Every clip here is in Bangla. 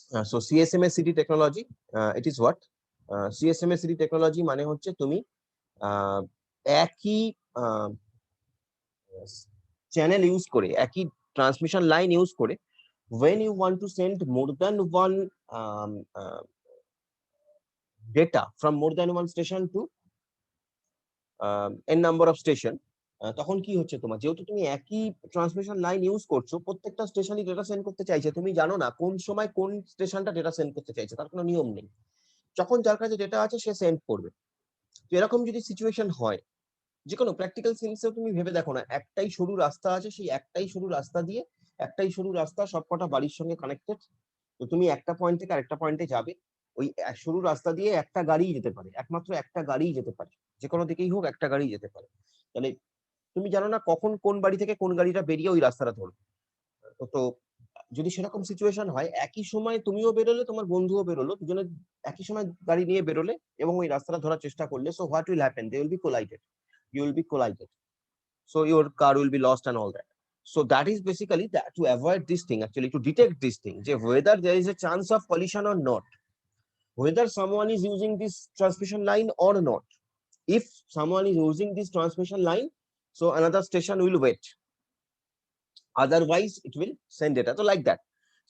So CSMA CD technology, it is what? CSMA CD technology মানে হচ্ছে তুমি একই চ্যানেল ইউজ করে, একই ট্রান্সমিশন লাইন ইউজ করে, when you want to send more than one um, uh, data from more than one station to n number of station, তখন কি হচ্ছে, তোমার যেহেতু তুমি একই ট্রান্সমিশন লাইন ইউজ করছো, প্রত্যেকটা স্টেশনই ডেটা সেন্ড করতে চাইছে, তুমি জানো না কোন সময় কোন স্টেশনটা ডেটা সেন্ড করতে চাইছে, তার কোনো নিয়ম নেই। যখন যার কাছে ডেটা আছে সে সেন্ড করবে। তো এরকম যদি সিচুয়েশন হয়, যে কোনো প্র্যাকটিক্যাল সেন্সেও তুমি ভেবে দেখো না, একটাই সরু রাস্তা আছে, সেই একটাই সরু রাস্তা দিয়ে, একটাই সরু রাস্তা সবকটা বাড়ির সঙ্গে কানেক্টেড। তো তুমি একটা পয়েন্ট থেকে আরেকটা পয়েন্টে যাবে, ওই সরু রাস্তা দিয়ে একটা গাড়িই যেতে পারে, একমাত্র একটা গাড়িই যেতে পারে, যে কোনো দিকেই হোক একটা গাড়ি যেতে পারে। তাহলে তুমি জানো না কখন কোন বাড়ি থেকে কোন গাড়িটা বেরিয়ে ওই রাস্তাটা ধরবে। তো যদি সেরকম সিচুয়েশন হয়, একই সময় তুমিও বেরোলে, তোমার বন্ধুও বেরোলো, দুজনে একই সময় গাড়ি নিয়ে বেরোলে এবং ওই রাস্তাটা ধরার চেষ্টা করলে, so what will happen, they will be collided, you will be collided, so your car will be lost and all that. So that is basically that, to avoid this thing, actually to detect this thing, whether there is a chance of collision or not, whether someone is using this transmission line or not. If someone is using this transmission line, so another station will wait, otherwise it will send data, so like that.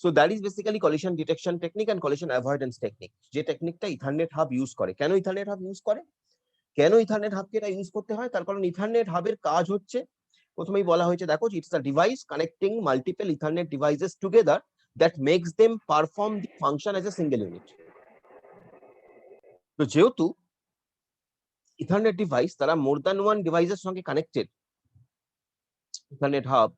So that is basically collision detection technique and collision avoidance technique, যে টেকনিকটা ইথারনেট হাব ইউজ করে। কেন ইথারনেট হাব ইউজ করে, কেন ইথারনেট হাবকে এটা ইউজ করতে হয়, তার কারণ ইথারনেট হাবের কাজ হচ্ছে, প্রথমেই বলা হয়েছে, দেখো, it's a device connecting multiple ethernet devices together that makes them perform the function as a single unit. তো যেহেতু ইথারনেট ডিভাইস তারা মোর দ্যান ওয়ান ডিভাইসের সঙ্গে কানেক্টেড, ইথারনেট হাব,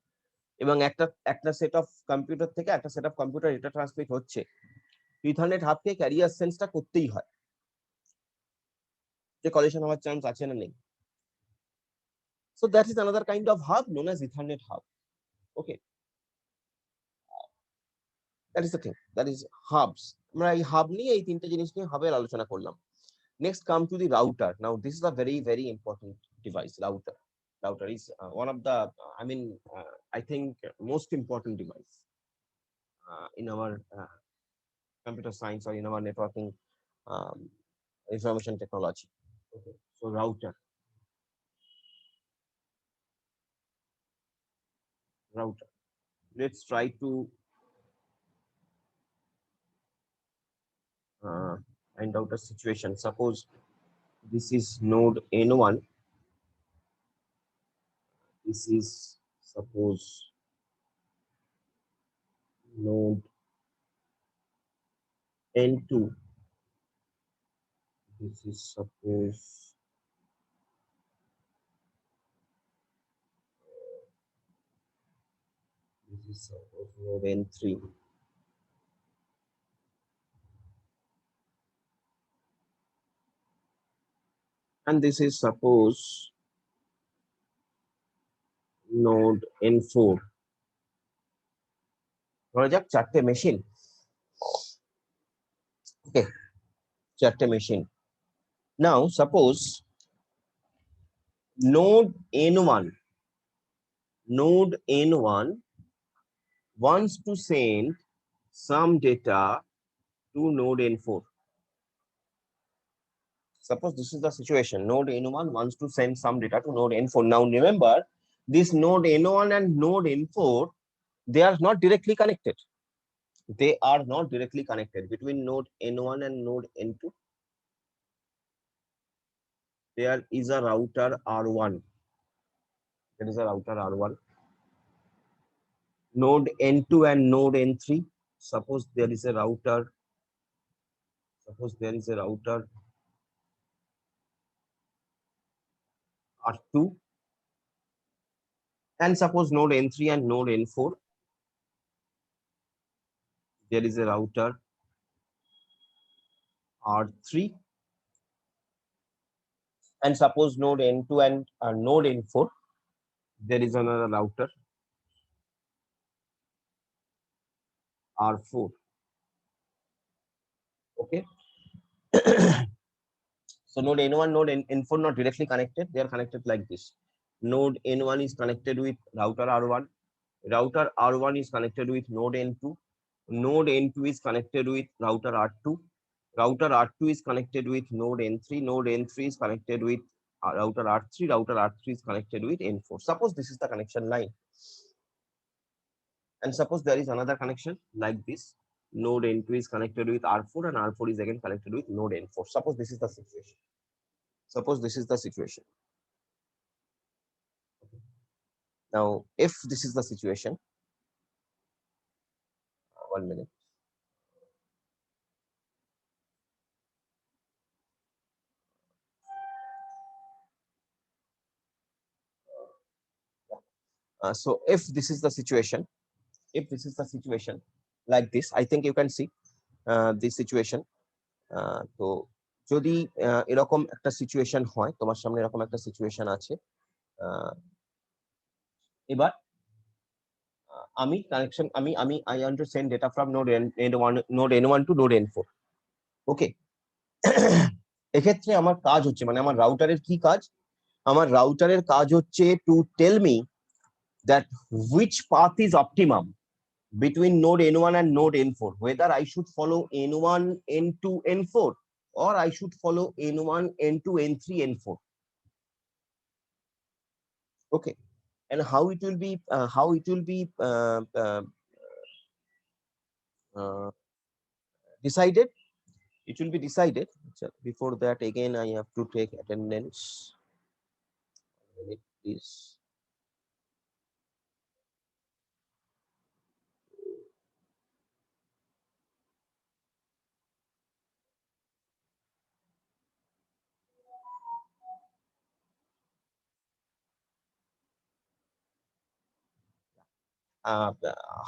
এবং একটা একটা সেট অফ কম্পিউটার থেকে একটা set of computer data transmit হচ্ছে, ইথারনেট হাবকে ক্যারিয়ার সেন্সটা করতেই হয়, যে কলিশন হওয়ার চান্স আছে না নেই। So that is another kind of hub known as Ethernet hub. Okay, that is the thing, that is hubs. আমরা এই হাব নিয়ে, এই তিনটে জিনিস নিয়ে হাবের আলোচনা করলাম। Next come to the router. Now this is a very very important device. Router is one of the I think most important device in our computer science or in our networking um, information technology. Okay, so router. Let's try to find out a situation. Suppose this is node N1. This is, suppose, node N2. This is, suppose, node N3. And this is, suppose, node N4. ধরা যাক চারটে মেশিন। Okay, চারটে machine. Now suppose node N1 wants to send some data to node N4. Suppose this is the situation. Node N1 wants to send some data to node N4. Now remember, this node N1 and node N4, they are not directly connected. They are not directly connected. Between node N1 and node N2, there is a router R1. There is a router R1. Node N2 and node N3, suppose there is a router. Suppose there is a router R2. And suppose node N3 and node N4, there is a router R3. And suppose node N2 and node N4, there is another router R4. Okay. So node N1, node N4 not directly connected. They are connected like this. Node N1 is connected with router R1. Router R1 is connected with node N2. node N2 is connected with router R2. Router R2 is connected with node N3. Node N3 is connected with router R3. Router R3 is connected with N4. Suppose this is the connection line. And suppose there is another connection like this. Node N2 is connected with R4 and R4 is again connected with node N4. Suppose this is the situation. Suppose this is the situation. Now, if this is the situation, 1 minute. So if this is the situation, like this, I think you can see this situation. তো যদি এরকম একটা সিচুয়েশন হয়, তোমার সামনে এরকম একটা সিচুয়েশন আছে, এবার আমি কানেকশন আমি I want to send data from node N1 to node N4। Okay, এক্ষেত্রে আমার কাজ হচ্ছে, মানে আমার রাউটারের কি কাজ? আমার রাউটারের কাজ হচ্ছে to tell me that which path is optimum between node N1 and node N4, whether I should follow N1, N2, N4, or I should follow N1, N2, N3, N4. Okay, and how it will be decided? It will be decided. Before that, again, I have to take attendance. Please.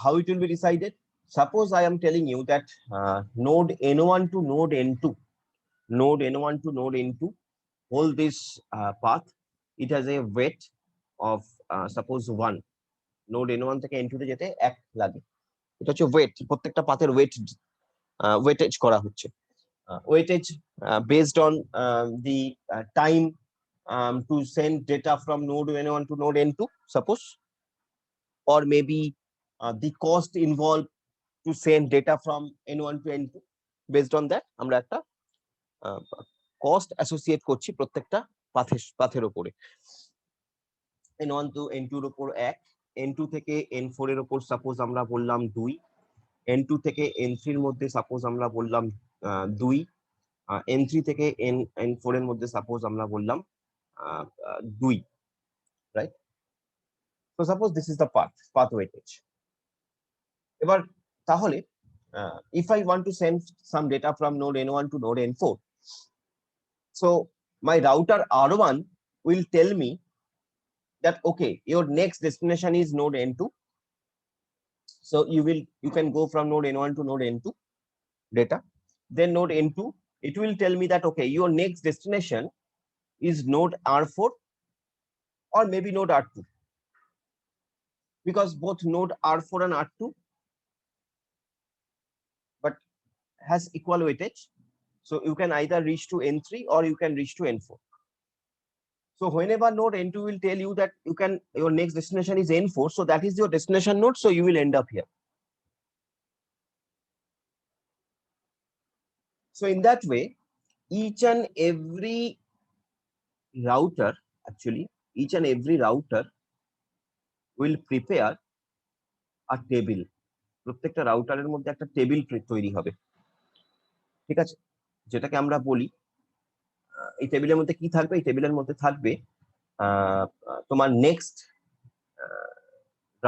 How it will be decided? Suppose I am telling you that node N1 to node N2, node N1 to node N2, hold this path. It has a weight of suppose 1. Node N1 থেকে N2 তে যেতে 1 লাগে। এটা হচ্ছে ওয়েট, প্রত্যেকটা পাথের ওয়েটেজ করা হচ্ছে। Weightage based on the time to send data from node N1 to node N2, suppose, or maybe the cost involved to send data from N1 to N2. Based on that, আমরা একটা কস্ট অ্যাসোসিয়েট করছি প্রত্যেকটা পাথের উপরে। N1 to N2 এর উপর 1, N2 থেকে N4 এর উপর সাপোজ আমরা বললাম 2, N2 থেকে N3 এর মধ্যে সাপোজ আমরা বললাম 2, N3 থেকে N4 এর মধ্যে সাপোজ আমরা বললাম 2, right? So suppose this is the path weightage. এবার তাহলে if I want to send some data from node N1 to node N4, so my router R1 will tell me that okay, your next destination is node N2, so you can go from node N1 to node N2 data. Then node N2, it will tell me that okay, your next destination is node R4 or maybe node R2, because both node R4 and R2 but has equal weightage, so you can either reach to N3 or you can reach to N4. So whenever node N2 will tell you that your next destination is N4, so that is your destination node, so you will end up here. So in that way, each and every router will prepare a table. প্রত্যেকটা রাউটারের মধ্যে একটা টেবিল তৈরি হবে, ঠিক আছে? যেটাকে আমরা বলি, এই টেবিলের মধ্যে কি থাকবে? এই টেবিলের মধ্যে থাকবে তোমার নেক্সট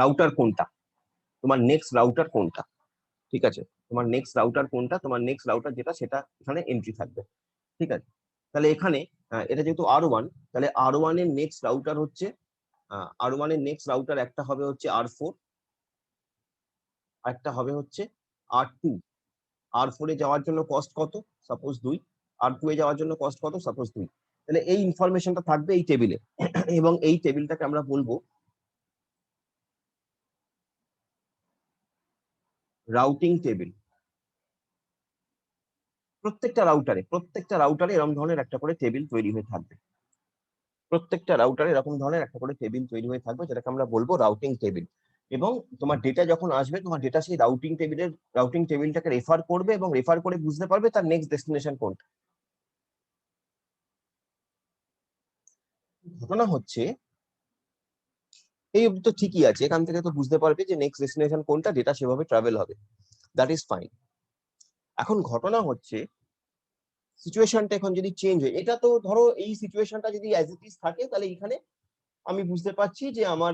রাউটার কোনটা, ঠিক আছে? তোমার নেক্সট রাউটার কোনটা, তোমার নেক্সট রাউটার যেটা, সেটা এখানে এন্ট্রি থাকবে, ঠিক আছে? তাহলে এখানে এটা যেহেতু R1, তাহলে R1 এর নেক্সট রাউটার হচ্ছে R1 এর নেক্সট রাউটার একটা হবে হচ্ছে R4, একটা হবে হচ্ছে R2। R4 এ যাওয়ার জন্য কস্ট কত? সাপোজ 2। R2 এ যাওয়ার জন্য কস্ট কত? সাপোজ 2। তাহলে এই ইনফরমেশনটা থাকবে এই টেবিলে, এবং এই টেবিলটাকে আমরা বলবো রাউটিং টেবিল। প্রত্যেকটা রাউটারে এরকম ধরনের একটা করে টেবিল তৈরি হয়ে থাকবে, যেটাকে আমরা বলবো রাউটিং টেবিল। এবং তোমার ডেটা যখন আসবে, তোমার ডেটা সেই রাউটিং টেবিলটাকে রেফার করবে এবং রেফার করে বুঝতে পারবে তার নেক্সট ডেস্টিনেশন কোনটা। ঘটনা হচ্ছে এই অবধি তো ঠিকই আছে, এখান থেকে তো বুঝতে পারবে যে নেক্সট ডেস্টিনেশন কোনটা, ডেটা সেভাবে ট্রাভেল হবে, দ্যাট ইজ ফাইন। এখন ঘটনা হচ্ছে সিচুয়েশনটা এখন যদি চেঞ্জ হয়, এটা তো ধরো এই সিচুয়েশনটা যদি অ্যাজ ইট ইজ থাকে, তাহলে এখানে আমি বুঝতে পারছি যে আমার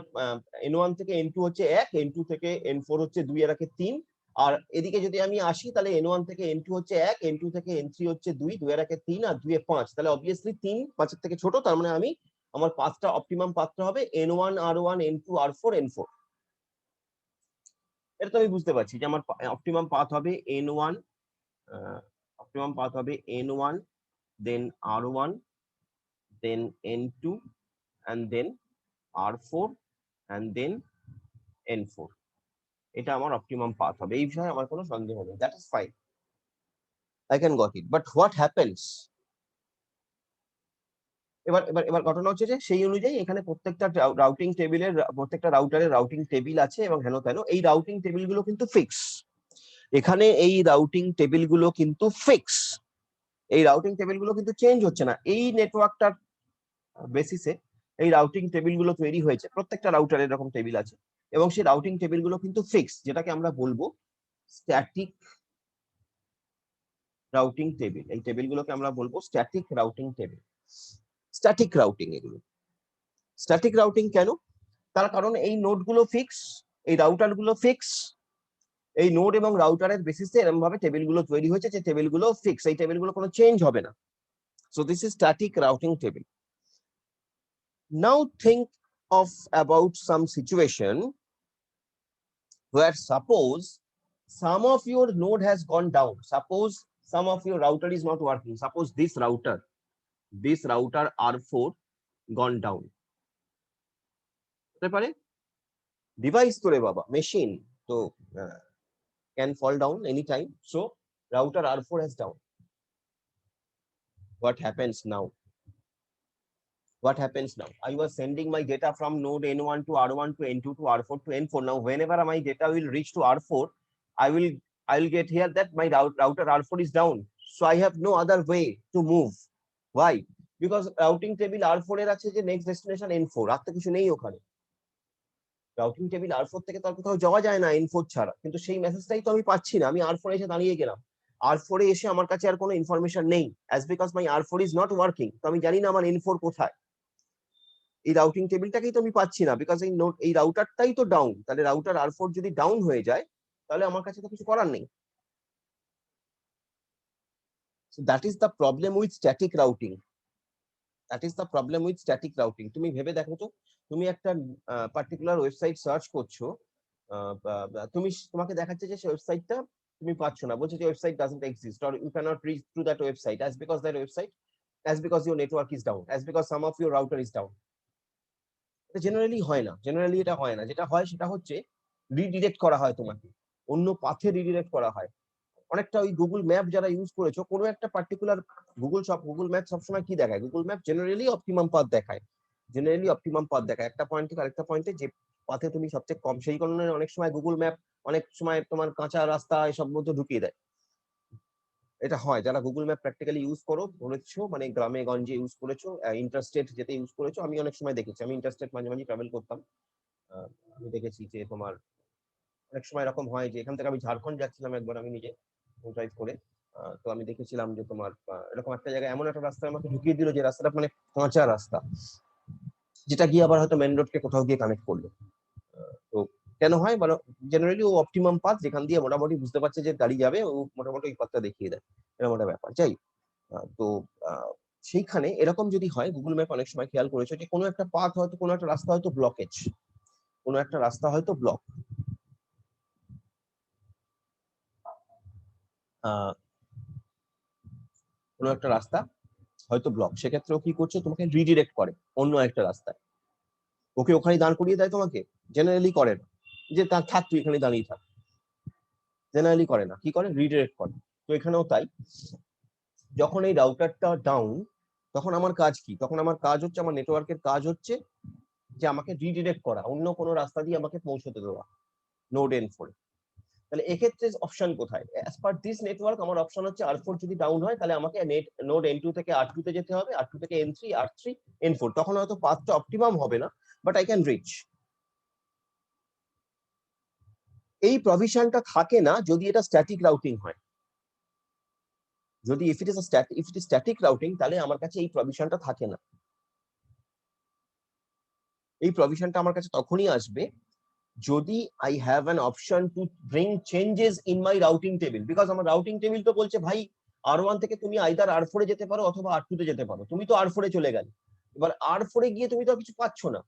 N1 থেকে N2 হচ্ছে 1, N2 থেকে N4 হচ্ছে 2 এর 3, আর এদিকে যদি আমি আসি তাহলে N1 থেকে N2 হচ্ছে 1, N2 থেকে N3 হচ্ছে 2, 2 এর 3 আর 2 এ 5, তাহলে অবভিয়াসলি 3 5 এর থেকে ছোট, তার মানে আমার পাথটা অপটিমাম পাথটা হবে N1 R1 N2 R4 N4। এটা তো আমি বুঝতে পারছি যে আমার অপটিমাম পাথ হবে N1, অপটিমাম পাথ হবে N1 then R1 then N2 and then R4 and then N4। এটা আমার অপটিমাম পাথ হবে, এই বিষয়ে আমার কোনো সন্দেহ নেই, that is fine, I can got it. But what happens, এবার এবার এবার ঘটনা হচ্ছে যে সেই অনুযায়ী এখানে প্রত্যেকটা রাউটিং টেবিলের, প্রত্যেকটা রাউটারের রাউটিং টেবিল আছে এবং হেন তেন, এই রাউটিং টেবিল গুলো কিন্তু ফিক্স। এখানে এই রাউটিং টেবিল গুলো কিন্তু ফিক্স, এই রাউটিং টেবিল গুলো কিন্তু চেঞ্জ হচ্ছে না। এই নেটওয়ার্কটার বেসিসে এই রাউটিং টেবিল গুলো তৈরি হয়েছে, প্রত্যেকটা রাউটারে এরকম টেবিল আছে এবং সেই রাউটিং টেবিল গুলো কিন্তু ফিক্স, যেটাকে আমরা বলবো স্ট্যাটিক রাউটিং টেবিল। এই টেবিলগুলোকে আমরা বলবো static routing table. Static routing, এগুলো স্ট্যাটিক রাউটিং কেন? তার কারণ এই নোডগুলো ফিক্স, এই রাউটার গুলো ফিক্স, এই নোড এবং রাউটারের বেসিসে এরকম ভাবে টেবিলগুলো তৈরি হয়েছে যে টেবিলগুলো ফিক্স, এই টেবিলগুলো কোনো চেঞ্জ হবে না। So this is static routing table. Now think of about some situation where suppose some of your node has gone down, suppose some of your router is not working, suppose this router R4 gone down, হতে পারে ডিভাইস তো রে বাবা, মেশিন তো can fall down anytime, so router R4 has down. What happens now? What happens now? I was sending my data from node N1 to R1 to N2 to R4 to N4. Now whenever my data will reach to R4, I will get here that my router R4 is down, so I have no other way to move. Why? Because routing table R4 এর আছে যে next destination N4, আর তো কিছু নেই ওখানে। রাউটিং টেবিল R4 থেকে তার কোথাও যাওয়া যায় না N4 ছাড়া, কিন্তু সেই মেসেজটাই তো আমি পাচ্ছি না, আমি R4 এসে দাঁড়িয়ে গেলাম, R4 এ এসে আমার কাছে আর কোনো ইনফরমেশন নেই, as because my R4 is not working, তো আমি জানি না আমার N4 কোথায়, এই রাউটিং টেবিলটাকেই তো আমি পাচ্ছি না, বিকজ এই রাউটারটাই তো ডাউন, তাহলে রাউটার R4 যদি ডাউন হয়ে যায় তাহলে আমার কাছে তো কিছু করার নেই। So that is the problem with static routing. That is the problem with static routing. তুমি ভেবে দেখো তো, তুমি একটা পার্টিকুলার ওয়েবসাইট সার্চ করছো, তোমাকে দেখাচ্ছে যে সেই ওয়েবসাইটটা তুমি পাচ্ছ না, বলছে যে website doesn't exist or you cannot reach to that website as because your network is down, as because some of your router is down. এটা জেনারেলি হয় না, এটা হয় না, যেটা হয় সেটা হচ্ছে রিডিরেক্ট করা হয়, তোমাকে অন্য পাথে রিডিরেক্ট করা হয়। অনেকটা ওই গুগল ম্যাপ যারা ইউজ করেছো, কোনো একটা পার্টিকুলার গুগল ম্যাপ সবসময় কি দেখায়, Google map generally optimum path দেখায়, একটা পয়েন্ট থেকে আরেকটা পয়েন্টে যে পাথে তুমি সবচেয়ে কম, সেই কারণে অনেক সময় গুগল ম্যাপ অনেক সময় তোমার কাঁচা রাস্তা এসব মধ্যে ঢুকিয়ে দেয়। এটা হয়, যারা গুগল ম্যাপ প্র্যাকটিক্যালি ইউজ করেছো, মানে গ্রামে গঞ্জে ইউজ করেছো, ইন্টারস্টেট যেতে ইউজ করেছো, আমি অনেক সময় দেখেছি, আমি ইন্টারস্টেট মাঝে মাঝে ট্রাভেল করতাম, আমি দেখেছি যে তোমার অনেক সময় এরকম হয় যে এখান থেকে আমি ঝাড়খণ্ড যাচ্ছিলাম একবার, আমি নিজে ড্রাইভ করে, তো আমি দেখেছিলাম যে তোমার এরকম একটা জায়গায় এমন একটা রাস্তা আমাকে ঢুকিয়ে দিল, যে রাস্তাটা মানে কাঁচা রাস্তা, যেটা গিয়ে আবার হয়তো মেন রোডকে কোথাও গিয়ে কানেক্ট করলো। তো কেন হয় বলো, জেনারেলি ও অপটিমাম পাথ যেখান দিয়ে মোটামুটি বুঝতে পারছে যে গাড়ি যাবে, ও মোটামুটি ওই পথটা দেখিয়ে দেয়, এরকম একটা ব্যাপার। যাই তো সেইখানে এরকম যদি হয়, গুগল ম্যাপ অনেক সময় খেয়াল করেছে যে কোনো একটা পাথ হয়তো, কোনো একটা রাস্তা হয়তো ব্লকেজ, কোনো একটা রাস্তা হয়তো ব্লক, কোনো একটা রাস্তা হয়তো ব্লক, সেক্ষেত্রে ও কি করছে, তোমাকে রিডিরেক্ট করে অন্য একটা রাস্তায়, ওকে ওখানে দাঁড় করিয়ে দেয়, তোমাকে জেনারেলি করে না যে তা থাক তুই এখানে দাঁড়িয়ে থাক, জেনারেলি করে না, কি করে, রিডিরেক্ট করে। তো এখানেও তাই, যখন এই রাউটারটা ডাউন, তখন আমার কাজ কি, তখন আমার কাজ হচ্ছে, আমার নেটওয়ার্কের কাজ হচ্ছে যে আমাকে রিডিরেক্ট করা, অন্য কোনো রাস্তা দিয়ে আমাকে পৌঁছতে দেওয়া নোড N4। তাহলে এক্ষেত্রে অপশন কোথায়? অ্যাজ পার দিস নেটওয়ার্ক আমার অপশন হচ্ছে R4 যদি ডাউন হয় তাহলে আমাকে নোড N2 থেকে R2 তে যেতে হবে, R2 থেকে N3, R3, N4। তখন হয়তো পাথটা অপটিমাম হবে না, বাট আই ক্যান রিচ। এই প্রভিশনটা থাকে না যদি এটা স্ট্যাটিক রাউটিং হয়। যদি if it is static routing তাহলে আমার কাছে এই প্রভিশনটা থাকে না। এই প্রভিশনটা আমার কাছে তখনই আসবে যদি I have an option to bring changes in my routing table. Because আমার রাউটিং টেবিল তো বলছে ভাই R1 থেকে তুমি আইদার R4 এ যেতে পারো অথবা R2 তে যেতে পারো, তুমি তো R4 এ চলে গেলে। এবার R4 এ গিয়ে তুমি তো কিছু পাচ্ছ না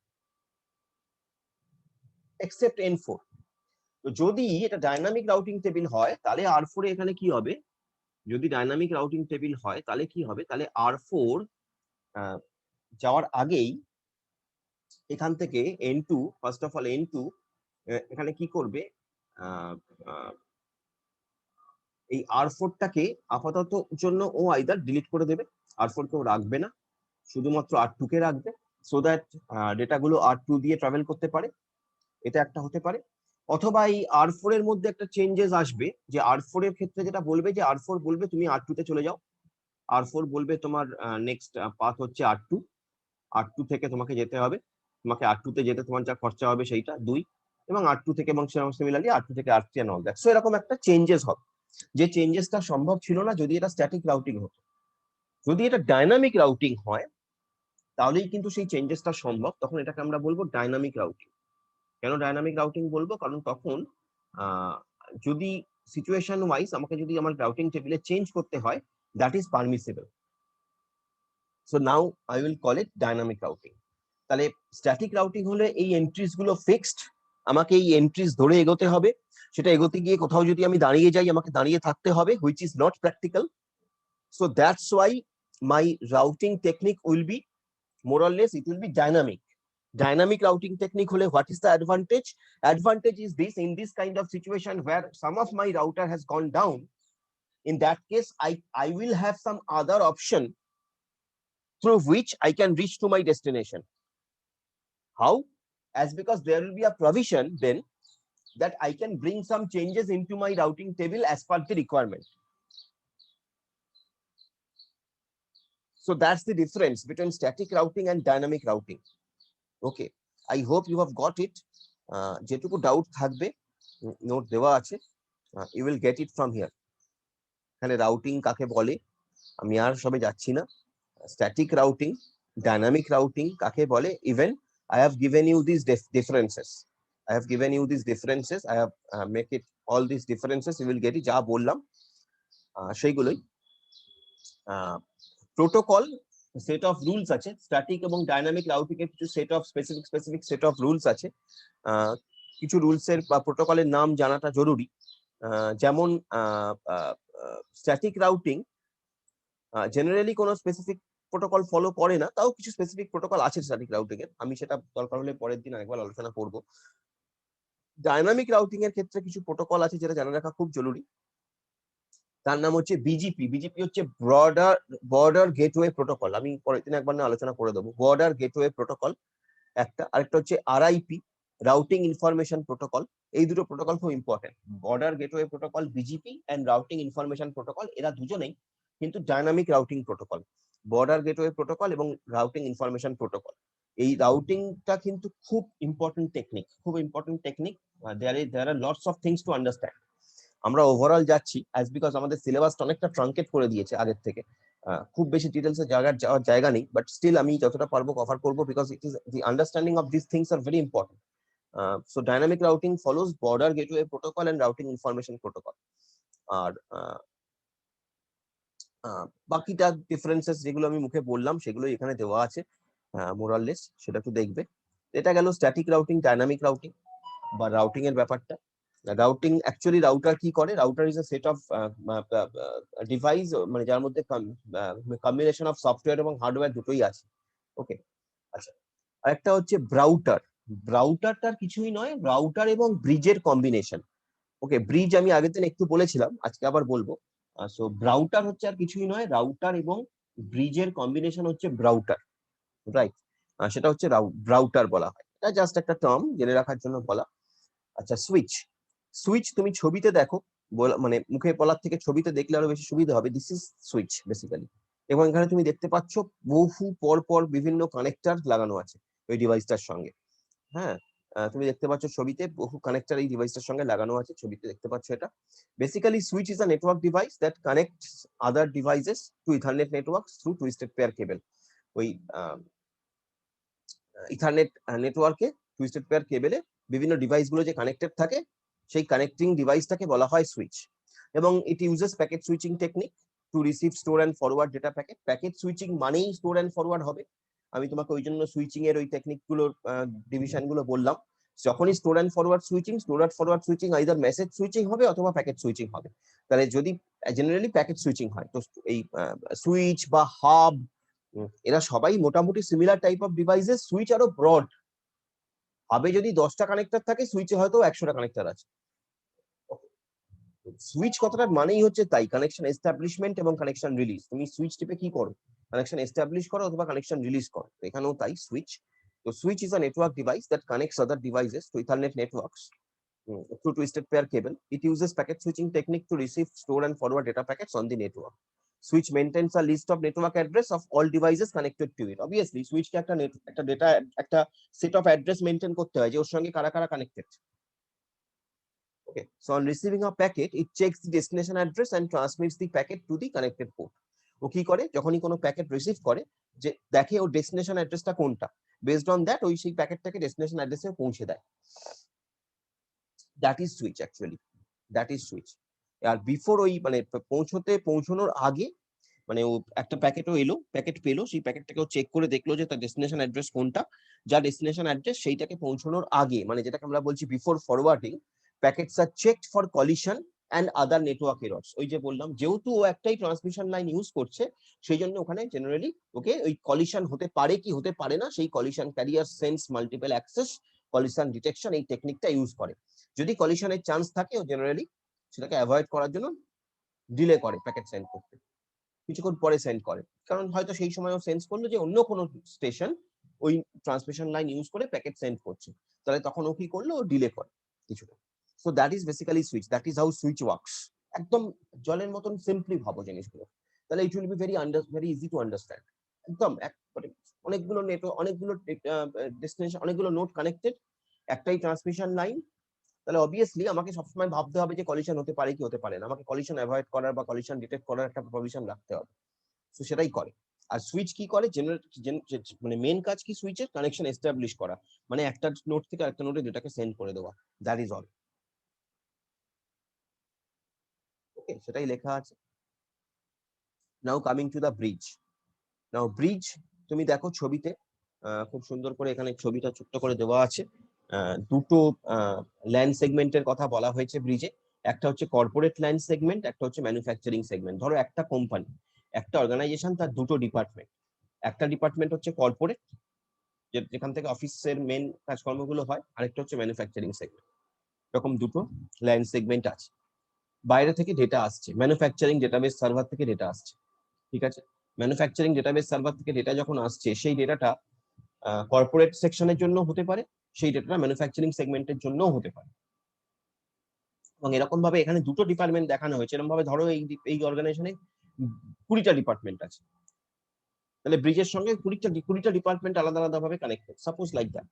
এক্সেপ্ট N4। তো যদি এটা ডাইনামিক রাউটিং টেবিল হয় তাহলে R4 এ এখানে কি হবে, যদি ডাইনামিক রাউটিং টেবিল হয় তাহলে কি হবে, তাহলে R4 যাওয়ার আগেই এখান থেকে N2, first of all N2 এখানে কি করবে, এই R4 টাকে আপাতত জন্য ও আইদার ডিলিট করে দেবে, R4 কেও রাখবে না, শুধুমাত্র R2 কে রাখবে, সো দ্যাট ডেটাগুলো R2 দিয়ে ট্রাভেল করতে পারে। এটা একটা হতে পারে। অথবা এই R4 এর মধ্যে একটা চেঞ্জেস আসবে, যে R4 এর ক্ষেত্রে যেটা বলবে যে R4 বলবে তুমি R2 তে চলে যাও, R4 বলবে তোমার নেক্সট পাথ হচ্ছে R2, R2 থেকে তোমাকে যেতে হবে, তোমাকে R2 তে যেতে তোমার যা খরচা হবে সেইটা 2, এবং R2 থেকে এবং সিমিলারলি R2 থেকে R3 and all that. So এরকম একটা চেঞ্জেস হবে, যে চেঞ্জেসটা সম্ভব ছিল না যদি এটা স্ট্যাটিক রাউটিং হতো। যদি এটা ডাইনামিক রাউটিং হয় তাহলেই কিন্তু সেই চেঞ্জেসটা সম্ভব, তখন এটাকে আমরা বলবো ডাইনামিক রাউটিং। কেন ডাইনামিক রাউটিং বলবো, কারণ তখন যদি সিচুয়েশন ওয়াইজ আমাকে যদি আমার রাউটিং টেবিলে চেঞ্জ করতে হয়, that is permissible. So now I will call it dynamic routing. তাহলে স্ট্যাটিক রাউটিং হলে এই এন্ট্রিজ গুলো ফিক্সড, আমাকে এই এন্ট্রিজ ধরে এগোতে হবে, সেটা এগোতে গিয়ে কোথাও যদি আমি দাঁড়িয়ে যাই আমাকে দাঁড়িয়ে থাকতে হবে, which is not practical. So that's why my routing technique will be more or less it will be dynamic. Dynamic routing technique hole, what is the advantage? Advantage is this: in this kind of situation where some of my router has gone down, in that case I will have some other option through which I can reach to my destination. How? As because there will be a provision then that I can bring some changes into my routing table as per the requirement. So that's the difference between static routing and dynamic routing. Okay, I hope you have got it. যেটুকু ডাউট থাকবে নোট দেওয়া আছে, you will get it from here. এখানে রাউটিং কাকে বলে আমি আর সবে যাচ্ছি না, স্ট্যাটিক রাউটিং, ডাইনামিক রাউটিং কাকে বলে, even I have given you these differences. I have given you these differences. I have make it all these differences. You will get it. যা বললাম সেইগুলোই। প্রোটোকল সেট অফ রুলস আছে, স্ট্যাটিক এবং ডাইনামিক রাউটিং এর কিছু set of specific set of rules আছে। কিছু রুলস এর বা প্রোটোকলের নাম জানাটা জরুরি। যেমন স্ট্যাটিক রাউটিং জেনারেলি কোনো স্পেসিফিক প্রোটোকল ফলো করে না, তাও কিছু স্পেসিফিক প্রোটোকল আছে স্ট্যাটিক রাউটিং এর, আমি সেটা দরকার হলে পরের দিন আরেকবার আলোচনা করব। ডাইনামিক রাউটিং এর ক্ষেত্রে কিছু প্রোটোকল আছে যেটা জানা রাখা খুব জরুরি, তার নাম হচ্ছে বিজিপি। বিজিপি হচ্ছে বর্ডার গেটওয়ে প্রোটোকল, আমি পরের দিন একবার না আলোচনা করে দেবো। বর্ডার গেটওয়ে প্রোটোকল একটা, আরেকটা হচ্ছে আরআইপি, রাউটিং ইনফরমেশন প্রোটোকল। এই দুটো প্রোটোকল খুব important, border gateway protocol BGP and routing information protocol. এরা দুজনেই কিন্তু dynamic routing protocol, border gateway protocol এবং রাউটিং ইনফরমেশন প্রোটোকল। এই রাউটিংটা কিন্তু খুব ইম্পর্টেন্ট টেকনিক, খুব important technique. There are lots of things to understand. আমরা ওভারঅল যাচ্ছি অ্যাজ বিকজ আমাদের সিলেবাসটা অনেকটা ট্রাঙ্কেট করে দিয়েছে আগের থেকে, খুব বেশি ডিটেলসে যাওয়ার জায়গা নেই, বাট স্টিল আমি যতটা পারবো কভার করবো, because it is the understanding of this things are very important. So dynamic routing follows border gateway protocol and routing information protocol. আর বাকিটা ডিফারেন্সেস যেগুলো আমি মুখে বললাম সেগুলো এখানে দেওয়া আছে মোরাললেস, সেটা একটু দেখবে। এটা গেল স্ট্যাটিক রাউটিং, ডাইনামিক রাউটিং বা রাউটিং এর ব্যাপারটা। রাউটিং অ্যাকচুয়ালি রাউটার কি করে, router is a set of device, মানে যার মধ্যে কম্বিনেশন অফ সফটওয়্যার এবং হার্ডওয়্যার দুটোই আছে। ওকে, আচ্ছা। আরেকটা হচ্ছে ব্রাউটার। ব্রাউটারটার কিছুই নয়, রাউটার এবং ব্রিজের কম্বিনেশন। ওকে, ব্রিজ আমি আগের দিন একটু বলেছিলাম, আজকে আবার বলবো। সো ব্রাউটার হচ্ছে আর কিছুই নয়, রাউটার এবং ব্রিজের কম্বিনেশন হচ্ছে ব্রাউটার, রাইট? সেটা হচ্ছে ব্রাউটার বলা হয়। এটা জাস্ট একটা টার্ম জেনে রাখার জন্য বলা। আচ্ছা, সুইচ। সুইচ তুমি ছবিতে দেখো, মানে মুখে বলার থেকে ছবিতে দেখলে আরো বেশি সুবিধা হবে। This is switch basically. এবং এখানে তুমি দেখতে পাচ্ছ বহু পর পর বিভিন্ন কানেক্টর লাগানো আছে ওই ডিভাইসটার সঙ্গে। হ্যাঁ, তুমি দেখতে পাচ্ছ ছবিতে বহু কানেক্টর এই ডিভাইসটার সঙ্গে লাগানো আছে, ছবিতে দেখতে পাচ্ছ এটা। Basically switch is a network device that connects other devices to ethernet networks through twisted pair cable. ওই ইথারনেট নেটওয়ার্কে টুইস্টেড পেয়ার কেবলে বিভিন্ন ডিভাইসগুলো যে কানেক্টেড থাকে সেই কানেক্টিং ডিভাইসটাকে বলা হয় সুইচ। এবং it uses packet switching technique to receive, store and forward data packet. Packet switching মানেই স্টোর অ্যান্ড ফরওয়ার্ড হবে। আমি তোমাকে ওই জন্য সুইচিং এর ওই টেকনিকগুলোর ডিভিশন গুলো বললাম। যখনই store and forward switching, store and forward switching either message switching হবে অথবা প্যাকেট সুইচিং হবে। তাহলে যদি জেনারেলি প্যাকেট সুইচিং হয়, তো এই সুইচ বা হাব এরা সবাই মোটামুটি similar type of devices. Switch আরো ব্রড। হাবে যদি 10টা কানেক্টর থাকে, সুইচে হয়তো 100টা কানেক্টর আছে। সুইচ কথাটার মানেই হচ্ছে তাই, কানেকশন এস্টাবলিশমেন্ট এবং কানেকশন রিলিজ। তুমি সুইচ টিপে কি করো? কানেকশন এস্টাবলিশ করো অথবা কানেকশন রিলিজ করো। এখানেও তাই সুইচ। তো switch is a network device that connects other devices to ethernet networks through twisted pair cable. It uses packet switching technique to receive, store and forward data packets on the network. Switch maintains a list of network address of all devices connected to it. Obviously, switch কে একটা ডেটা, একটা সেট অফ অ্যাড্রেস মেইনটেইন করতে হয় যে ওর সঙ্গে কারা কারা connected. Okay, so on receiving a packet, it checks the destination address and transmits the packet to the connected port. ও কি করে, যখনই কোনো প্যাকেট রিসিভ করে, যে দেখে ওর ডেস্টিনেশন অ্যাড্রেসটা কোনটা, বেসড অন দ্যাট ওই সেই প্যাকেটটাকে ডেস্টিনেশন অ্যাড্রেসে পৌঁছে দেয়। That is switch actually, that is switch. আর বিফোর ওই মানে পৌঁছানোর আগে, মানে ও একটা প্যাকেটও এলো, প্যাকেট পেলো, সেই প্যাকেটটাকেও চেক করে দেখলো যে তার ডেস্টিনেশন অ্যাড্রেস কোনটা। যা ডেস্টিনেশন অ্যাড্রেস সেইটাকে পৌঁছানোর আগে, মানে যেটাকে আমরা বলছি before forwarding, packets are checked for collision and other network errors. ওই যে বললাম, যেহেতু ও একটাই ট্রান্সমিশন লাইন ইউজ করছে, সেই জন্য ওখানে জেনারেলি ওকে ওই কলিশন হতে পারে কি হতে পারে না, সেই collision career sense multiple access collision detection এই টেকনিকটা ইউজ করে। যদি কলিশনের চান্স থাকে, ও জেনারেলি সেটাকে অ্যাভয়েড করার জন্য ডিলে করে প্যাকেট সেন্ড করতে, কিছুক্ষণ পরে সেন্ড করে। কারণ হয়তো সেই সময়ও সেন্স করলো যে অন্য কোনো স্টেশন ওই ট্রান্সমিশন লাইন ইউজ করে প্যাকেট সেন্ড করছে, তাহলে তখন ও কি করলো, ও ডিলে করে কিছুটা। So that is basically switch, that is how switch works. একদম জলের মতন সিম্পলি ভাবো জিনিসগুলো, তাহলে it will be very easy to understand. একদম অনেকগুলো নেটওয়ার্ক, অনেকগুলো ডেস্টিনেশন, অনেকগুলো নোড কানেক্টেড, একটাই ট্রান্সমিশন লাইন। তাহলে অবভিয়াসলি আমাকে সবসময় ভাবতে হবে যে কলিশন হতে পারে কি হতে পারে না, আমাকে কলিশন অ্যাভয়েড করার বা কলিশন ডিটেক্ট করার একটা প্রভিশন রাখতে হবে। তো সেটাই করে। আর সুইচ কি করে, মানে মেন কাজ কি সুইচের, কানেকশন এস্টাবলিশ করা, মানে একটা নোড থেকে আরেকটা নোডে ডেটাকে সেন্ড করে দেওয়া। That is all. ওকে, সেটাই লেখা আছে। নাও coming to the bridge. Now bridge, তুমি দেখো ছবিতে খুব সুন্দর করে এখানে ছবিটা ছোট্ট করে দেওয়া আছে। দুটো ল্যান্ড সেগমেন্টের কথা বলা হয়েছে ব্রিজে। একটা হচ্ছে কর্পোরেট ল্যান্ড সেগমেন্ট, একটা হচ্ছে ম্যানুফ্যাকচারিং সেগমেন্ট। ধরো একটা কোম্পানি, একটা অর্গানাইজেশন, তার দুটো ডিপার্টমেন্ট। একটা ডিপার্টমেন্ট হচ্ছে কর্পোরেট, যেখান থেকে অফিসের মেন কাজকর্মগুলো হয়, আরেকটা হচ্ছে ম্যানুফ্যাকচারিং সেগমেন্ট। এরকম দুটো ল্যান্ড সেগমেন্ট আছে। বাইরে থেকে ডেটা আসছে, ম্যানুফ্যাকচারিং ডেটাবেস সার্ভার থেকে ডেটা আসছে, ঠিক আছে। ম্যানুফ্যাকচারিং ডেটাবেস সার্ভার থেকে ডেটা যখন আসছে, সেই ডেটাটা কর্পোরেট সেকশনের জন্য হতে পারে, সেই ডেটাটা ম্যানুফ্যাকচারিং সেগমেন্টের জন্যও হতে পারে। এবং এরকম ভাবে এখানে দুটো ডিপার্টমেন্ট দেখানো হয়েছে। এরকম ভাবে ধরো এই অর্গানাইজেশনে 20টা ডিপার্টমেন্ট আছে, তাহলে ব্রিজের সঙ্গে 20টা ডিপার্টমেন্ট আলাদা আলাদা ভাবে কানেক্টেড, সাপোজ লাইক দ্যাট।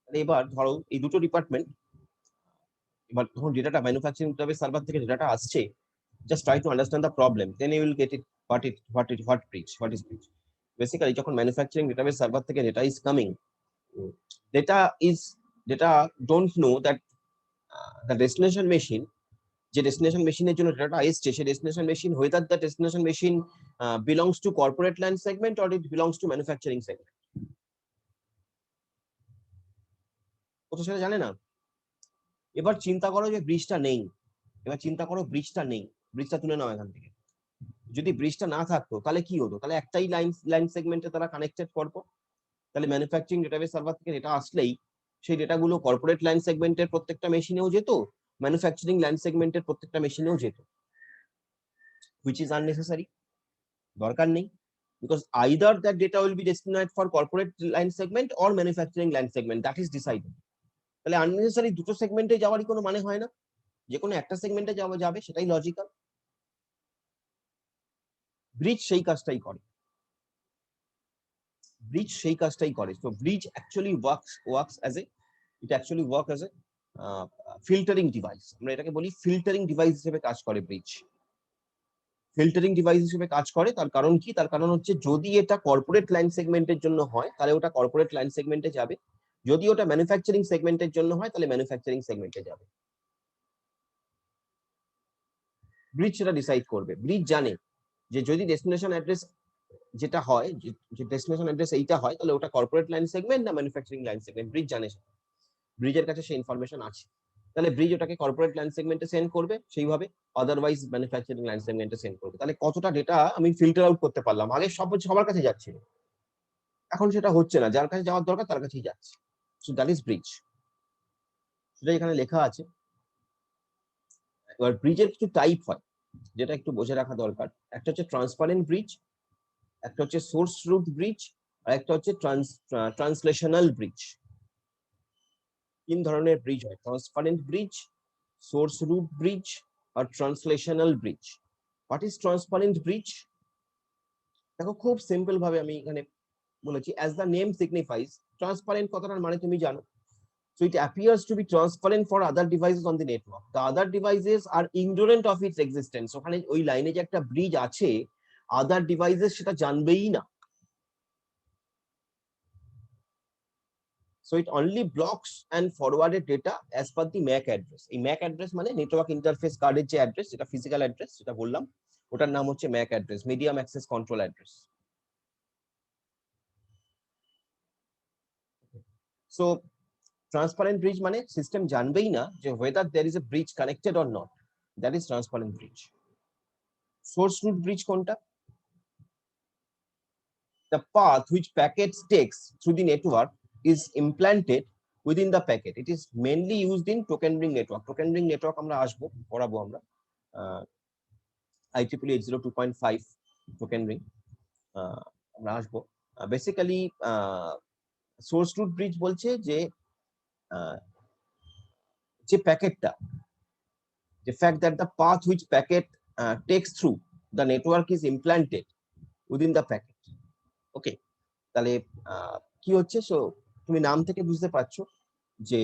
এবার ধরো এই দুটো ডিপার্টমেন্ট, এবার যখন ডেটাটা ম্যানুফ্যাকচারিং ডেটাবেস সার্ভার থেকে ডেটাটা আসছে, just try to understand the problem, then you will get it. What is bridge? Basically, যখন ম্যানুফ্যাকচারিং ডেটাবেস সার্ভার থেকে data is coming, data is data don't know that the destination machine, যে ডেস্টিনেশন মেশিনের জন্য ডেটাটা আসছে, সেই destination machine whether the destination machine belongs to corporate land segment or it belongs to manufacturing segment, ও তো সেটা জানে না। এবার চিন্তা করো যে ব্রিজটা নেই, এবার চিন্তা করো ব্রিজটা নেই, ব্রিজটা তুলে নাও এখান থেকে। যদি ব্রিজটা না থাকতো তাহলে কি হতো, তাহলে একটাই লাইন সেগমেন্টে তারা কানেক্টেড করবো, তাহলে ম্যানুফ্যাকচারিং ডেটাবেস সার্ভার থেকে ডেটা আসলেই সেই ডেটাগুলো কর্পোরেট লাইন সেগমেন্টের প্রত্যেকটা মেশিনেও যেত, ম্যানুফ্যাকচারিং লাইন সেগমেন্টের প্রত্যেকটা মেশিনেও যেত, হুইচ ইজ আননেসেসারি, দরকার নেই। because either that data will be destined for corporate line segment or manufacturing line segment, that is decided. তাহলে আননেসেসারি দুটো সেগমেন্টে যাওয়ারই কোনো মানে হয় না, যে কোনো একটা সেগমেন্টে যাবে সেটাই লজিক্যাল। ব্রিজ সেই কাজটাই করে, so bridge actually works as a filtering device, আমরা এটাকে বলি ফিল্টারিং ডিভাইস হিসেবে কাজ করে। ব্রিজ ফিল্টারিং ডিভাইস হিসেবে কাজ করে, তার কারণ কি? তার কারণ হচ্ছে যদি এটা কর্পোরেট লাইন সেগমেন্টের জন্য হয় তাহলে ওটা কর্পোরেট লাইন সেগমেন্টে যাবে, যদি ওটা ম্যানুফ্যাকচারিং সেগমেন্টের জন্য হয় তাহলে ম্যানুফ্যাকচারিং সেগমেন্টে যাবে। ব্রিজ সেটা ডিসাইড করবে। ব্রিজ জানে যে যদি ডেস্টিনেশন অ্যাড্রেস যেটা হয়, যে ডেস্টিনেশন অ্যাড্রেস এইটা হয়, তাহলে ওটা কর্পোরেট লাইন সেগমেন্ট না ম্যানুফ্যাকচারিং লাইন সেগমেন্ট, ব্রিজ জানে। ব্রিজের কাছে সেই ইনফরমেশন আছে, তাহলে ব্রিজ ওটাকে কর্পোরেট লাইন সেগমেন্টে সেন্ড করবে সেইভাবে, আদারওয়াইজ ম্যানুফ্যাকচারিং লাইন সেগমেন্টে সেন্ড করবে। তাহলে কতটা ডেটা আমি ফিল্টার আউট করতে পারলাম। আগে সবার কাছে যাচ্ছিল, এখন সেটা হচ্ছে না, যার কাছে যাওয়ার দরকার তার কাছেই যাচ্ছে। সো দ্যাট ইজ ব্রিজ, সেটা এখানে লেখা আছে। এবার ব্রিজের কিছু টাইপ হয় যেটা একটু বুঝে রাখা দরকার। একটা হচ্ছে ট্রান্সপারেন্ট ব্রিজ, একটা হচ্ছে সোর্স রুট ব্রিজ, আর একটা হচ্ছে ট্রান্সলেশনাল ব্রিজ। তিন ধরনের ব্রিজ হয়: transparent bridge, source route bridge আর translational bridge. What is transparent bridge? দেখো খুব সিম্পল ভাবে আমি এখানে বলেছি, as the name signifies, transparent কথাটার মানে তুমি জানো। So it appears to be transparent for other devices on the network. The other devices are ignorant of its existence. ওখানে ওই লাইনে যে একটা ব্রিজ আছে, আদার ডিভাইসেস সেটা জানবেই না। So it only blocks and forwarded data as per the MAC address. এই MAC address মানে নেটওয়ার্ক ইন্টারফেস কার্ডের যে অ্যাড্রেস, যেটা ফিজিক্যাল অ্যাড্রেস যেটা বললাম, ওটার নাম হচ্ছে MAC address, medium access control address. So transparent bridge মানে সিস্টেম জানবেই না যে whether there is a bridge connected or not, that is transparent bridge. Source route bridge কোনটা? The path which packets takes through the network is implanted within the packet. It is mainly used in token ring network. Token ring network আমরা আসবো, পড়াবো আমরা IEEE 802.5 token ring আমরা আসবো। বেসিক্যালি সোর্স রুট ব্রিজ বলছে যে যে প্যাকেটটা, the fact that the path which packet takes through the network is implanted within the packet. ওকে, তাহলে কি হচ্ছে? সো তুমি নাম থেকে বুঝতে পারছো যে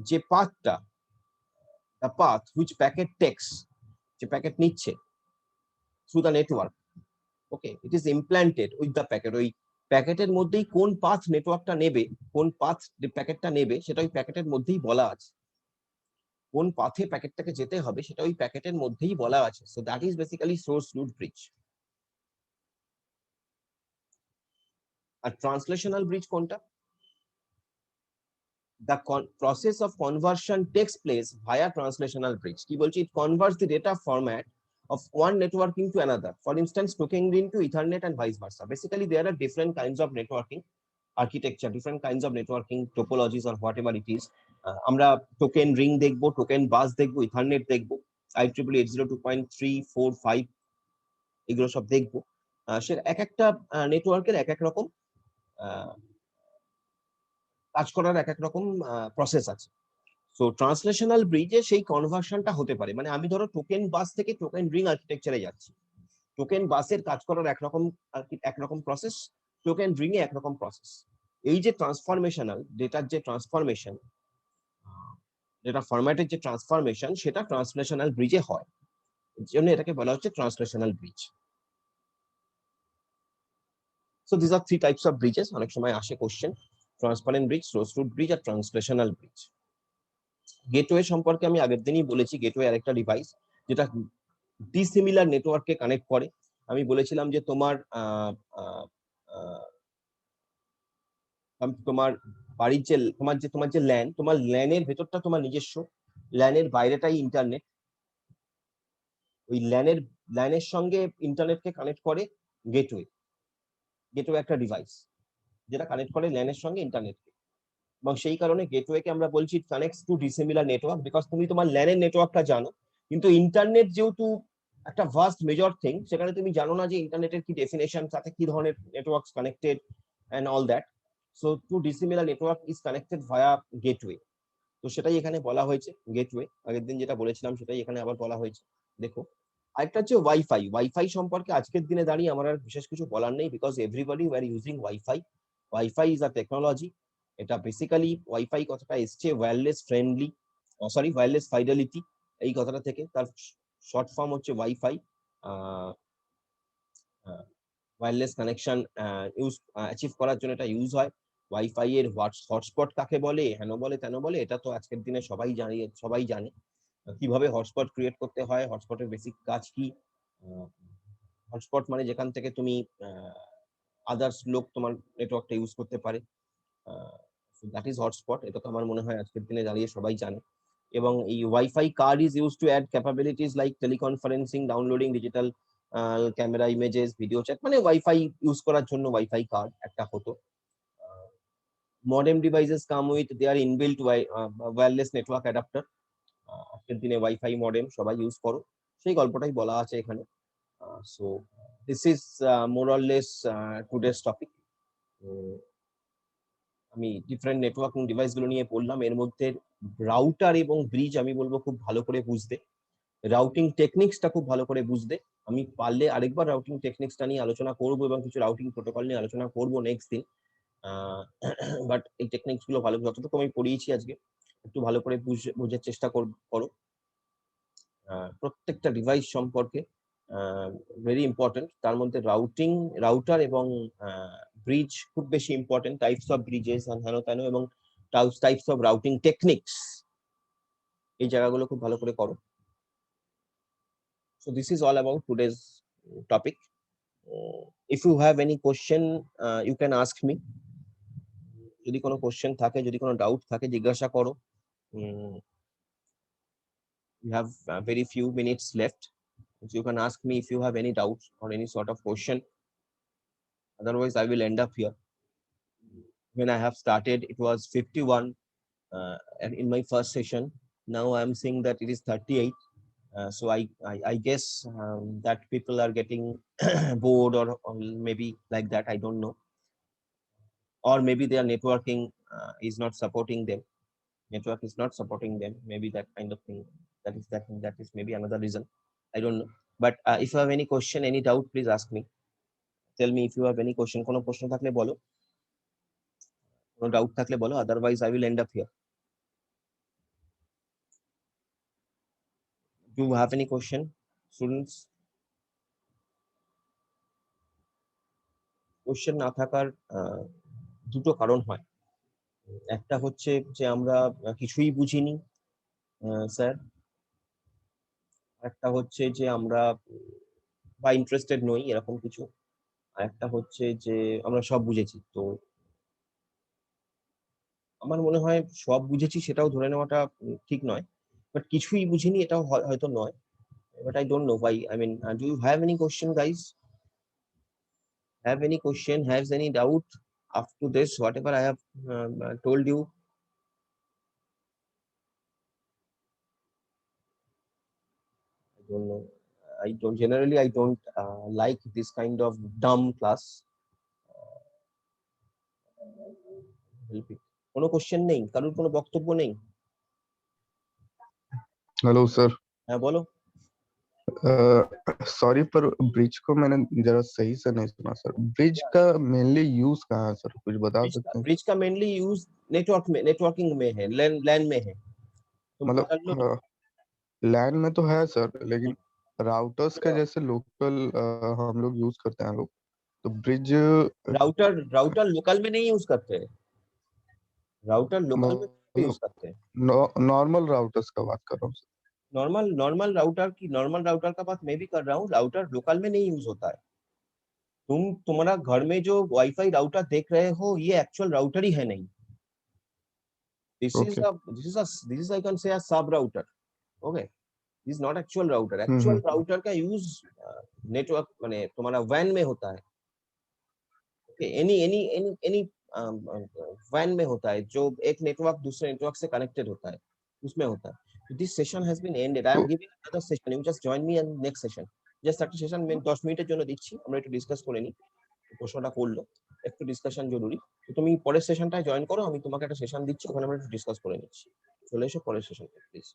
যে পাথটা, the path which packet takes, যে প্যাকেট নিচ্ছে through the network, okay, it is implanted with the packet. ওই প্যাকেটের মধ্যেই কোন পাথ নেটওয়ার্কটা নেবে, কোন পাথ প্যাকেটটা নেবে সেটা ওই প্যাকেটের মধ্যেই বলা আছে। কোন পাথে প্যাকেটটাকে যেতে হবে সেটা ওই প্যাকেটের মধ্যেই বলা আছে। So that is basically source route bridge. আর ট্রান্সলেশনাল ব্রিজ কোনটা? The process of conversion takes place via translational bridge. কি বলছি? It converts the data format of one networking to another. For instance, token ring to Ethernet and vice versa. Basically, there are different kinds of networking architecture, different kinds of networking topologies or whatever it is. আমরা টোকেন রিং দেখবো, টোকেন বাস দেখবো, ইথারনেট দেখবো, IEEE 802.345 এগুলো সব দেখবো। সে এক একটা নেটওয়ার্কের এক এক রকম কাজ করার এক এক রকম প্রসেস আছে। সো ট্রান্সলেশনাল ব্রিজে সেই কনভার্সনটা হতে পারে, মানে আমি ধরো টোকেন বাস থেকে টোকেন রিং আর্কিটেকচারে যাচ্ছি, টোকেন বাসের কাজ করার একরকম প্রসেস, টোকেন রিং এ একরকম প্রসেস। এই যে ট্রান্সফরমেশনাল ডেটার যে ট্রান্সফরমেশন, ডেটা ফরম্যাটের যে ট্রান্সফরমেশন, সেটা ট্রান্সলেশনাল ব্রিজে হয়, এর জন্য এটাকে বলা হচ্ছে translational bridge. So this are three types of bridges, অনেক সময় আসে question: transparent bridge, source route bridge আর ট্রান্সলেশনাল ব্রিজ। গেটওয়ে সম্পর্কে আমি আগের দিনই বলেছি, গেটওয়ে আরেকটা ডিভাইস যেটা ডিসিমিলার নেটওয়ার্ককে কানেক্ট করে। আমি বলেছিলাম যে তোমার তোমার বাড়ির যে তোমার যে ল্যান, তোমার ল্যানের ভেতরটা তোমার নিজস্ব, ল্যানের বাইরেটাই ইন্টারনেট। ওই ল্যানের সঙ্গে ইন্টারনেটকে কানেক্ট করে গেটওয়ে। গেটওয়ে একটা ডিভাইস যেটা কানেক্ট করে ল্যানের সঙ্গে ইন্টারনেটকে, এবং সেই কারণে গেটওয়েকে আমরা বলছি connects two dissimilar network, because তুমি তোমার ল্যানের নেটওয়ার্কটা জানো, কিন্তু ইন্টারনেট যেহেতু একটা ভাস্ট মেজর থিং, সেখানে তুমি জানো না যে ইন্টারনেটের কি ডেফিনেশন, সাথে কি ধরনের networks connected and all that. So two dissimilar network is connected via gateway. তো সেটাই এখানে বলা হয়েছে, গেটওয়ে। আগের দিন যেটা বলেছিলাম সেটাই এখানে আবার বলা হয়েছে। দেখো, আরেকটা হচ্ছে ওয়াইফাই। ওয়াইফাই সম্পর্কে আজকের দিনে দাঁড়িয়ে আমার আর বিশেষ কিছু বলার নেই, because everybody were using wifi. Wifi is a technology. এটা বেসিক্যালি ওয়াইফাই কথাটা এসছে wireless friendly, sorry wireless fidelity, এই কথাটা থেকে। তার শর্ট ফর্ম হচ্ছে wifi. Wireless connection use achieve করার জন্য এটা ইউজ হয়। ওয়াইফাই এর হটস্পট কাকে বলে, হেন বলে তেন বলে, এটা তো আজকের দিনে সবাই জানে কিভাবে হটস্পট ক্রিয়েট করতে হয়, হটস্পটের বেসিক কাজ কি। হটস্পট মানে যেখান থেকে তুমি আদার্স লোক তোমার নেটওয়ার্কটা ইউজ করতে পারে, দ্যাট ইজ হটস্পট। এটা তো আমার মনে হয় আজকের দিনে দাঁড়িয়ে সবাই জানে। এবং এই wifi card is use to add capabilities like teleconferencing, downloading digital camera images, video chat, মানে ওয়াইফাই ইউজ করার জন্য ওয়াইফাই কার্ড একটা হতো। Modem devices come with their inbuilt wireless network adapter. আজকের দিনে ওয়াইফাই মডেম সবাই ইউজ করো, সেই গল্পটাই বলা আছে এখানে। So this is more or less today's topic. আমি ডিফারেন্ট নেটওয়ার্কিং ডিভাইস গুলো নিয়ে বললাম। এর মধ্যে রাউটার এবং ব্রিজ আমি বলবো খুব ভালো করে বুঝতে, রাউটিং টেকনিক্সটা খুব ভালো করে বুঝতে। আমি পারলে আরেকবার রাউটিং টেকনিক্সটা নিয়ে আলোচনা করবো এবং কিছু রাউটিং প্রোটোকল নিয়ে আলোচনা করবো নেক্সট দিন। বাট এই টেকনিক্স গুলো ভালো, যতটুকু আমি পড়িয়েছি আজকে একটু ভালো করে বোঝার চেষ্টা করো। প্রত্যেকটা ডিভাইস সম্পর্কে ভেরি ইম্পর্টেন্ট। তার মধ্যে রাউটার এবং ব্রিজ খুব বেশি ইম্পর্টেন্ট। টাইপস অফ ব্রিজেস হেন তেন, এবং টাইপস অফ রাউটিং টেকনিক্স, এই জায়গাগুলো খুব ভালো করে করো। So this is all about today's topic. If you have any question, you can ask me. যদি কোনো কোশ্চেন থাকে, যদি কোনো ডাউট থাকে, জিজ্ঞাসা করো। We have very few minutes left, so you can ask me if you have any doubts or any sort of question. Otherwise, I will end up here. When I have started, it was 51 in my first session. Now I am seeing that it is 38. So I guess that people are getting bored, or maybe like that, I don't know. Or maybe their networking is not supporting them. Network is not supporting them. Maybe that kind of thing. That is maybe another reason. I don't know. But if you have any question, any doubt, please ask me. Tell me if you have any question. কোনো প্রশ্ন থাকলে বলো, কোনো ডাউট থাকলে বলো। Otherwise, I will end up here. Do you have any question, students? Question না থাকার দুটো কারণ হয়। একটা হচ্ছে যে আমরা কিছুই বুঝিনি স্যার, একটা হচ্ছে যে আমরা বা ইন্টারেস্টেড নই, এরকম কিছু। আর একটা হচ্ছে যে আমরা সব বুঝেছি। তো আমার মনে হয় সব বুঝেছি সেটাও ধরে নেওয়াটা ঠিক নয়, বাট কিছুই বুঝিনি এটাও হয়তো নয়। বাট আই ডোন্ট নো ভাই, I mean, do you have any question guys? Have any question, has any doubt up to this, whatever I have told you? I don't know. I don't like this kind of dumb class. কোনো কোশ্চেন নেই, কারোর কোনো বক্তব্য নেই? Hello sir. হ্যাঁ বলো। सॉरी पर ब्रिज को मैंने जरा सही से नहीं सुना सर। ब्रिज का मेनली यूज कहाँ है सर, कुछ बता सकते हैं? ब्रिज का मेनली यूज नेटवर्किंग में है, लैन में है। तुम कर लो। मतलब लैन में तो है सर, लेकिन राउटर्स के जैसे लोकल हम लोग यूज करते हैं लोग, तो ब्रिज राउटर लोकल में नहीं यूज करते हैं। राउटर लोकल में यूज करते हैं। नॉर्मल राउटर्स का बात कर रहा हूँ सर। नॉर्मल राउटर का बात मैं भी कर रहा हूँ। राउटर लोकल में नहीं यूज होता है। तुम्हारा घर में जो वाईफाई राउटर देख रहे हो, ये एक्चुअल राउटर ही है नहीं। This is I can say a sub router. Okay, this is not actual router. Actual router का यूज नेटवर्क माने तुम्हारा WAN में होता है। Okay, any WAN में होता है, जो एक नेटवर्क दूसरे नेटवर्क से कनेक्टेड होता है, उसमें होता है। So this session has been ended. I am giving another session. You just join me in next session. Just একটা সেশন 10 মিনিটের জন্য দিচ্ছি, আমরা একটু ডিসকাস করে নিই। প্রশ্নটা করলো, একটু ডিসকাশন জরুরি। তো তুমি পরের সেশনটায় জয়েন করো, আমি তোমাকে একটা সেশন দিচ্ছি, ওখানে আমরা একটু ডিসকাস করে নিচ্ছি। চলে এসো পরের সেশন প্লিজ।